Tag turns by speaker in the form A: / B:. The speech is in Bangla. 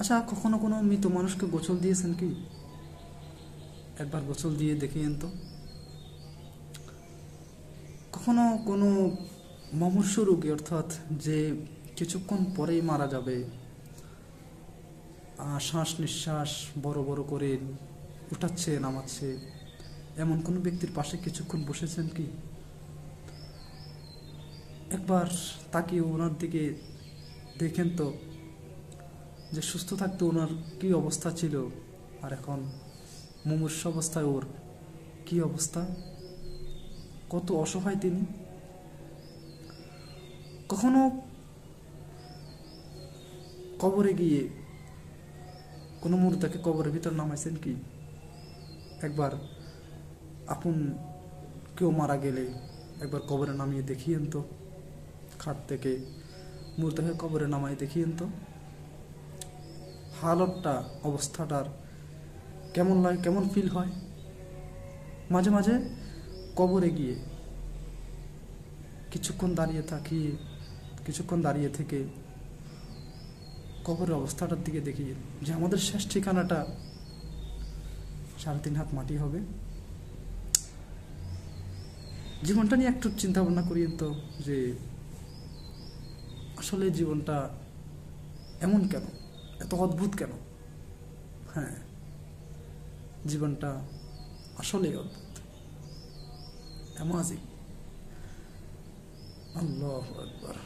A: আচ্ছা, কখনো কোনো মৃত মানুষকে গোসল দিয়েছেন কি? একবার গোসল দিয়ে দেখিয়েন তো। কখনো কোনো মুমূর্ষু রোগী, অর্থাৎ যে কিছুক্ষণ পরেই মারা যাবে, শ্বাস নিঃশ্বাস বড় বড় করে উঠাচ্ছে নামাচ্ছে, এমন কোনো ব্যক্তির পাশে কিছুক্ষণ বসেছেন কি? একবার তাকিয়ে ওনার দিকে দেখেন তো, যে সুস্থ থাকতে ওনার কি অবস্থা ছিল, আর এখন মুমূর্ষু অবস্থায় ওর কি অবস্থা, কত অসহায় তিনি। কখনো কবরে গিয়ে কোনো মুর্দাকে কবরের ভিতর নামাইছেন কি? একবার আপন কেউ মারা গেলে একবার কবরে নামিয়ে দেখিয়েন তো, খাট থেকে মুর্দাকে কবরে নামাই দেখিয়েন তো, হালতটা অবস্থাটার কেমন লাগে, কেমন ফিল হয়। মাঝে মাঝে কবরে গিয়ে কিছুক্ষণ দাঁড়িয়ে থেকে কবরের অবস্থাটার দিকে দেখি, যে আমাদের শেষ ঠিকানাটা 3.5 হাত মাটি হবে। জীবনটা নিয়ে একটু চিন্তা ভাবনা করিয়েন তো, যে আসলে জীবনটা এমন কেন, এত অদ্ভুত কেন। হ্যাঁ, জীবনটা আসলেই অদ্ভুত, অ্যামাজিং। আল্লাহু আকবার।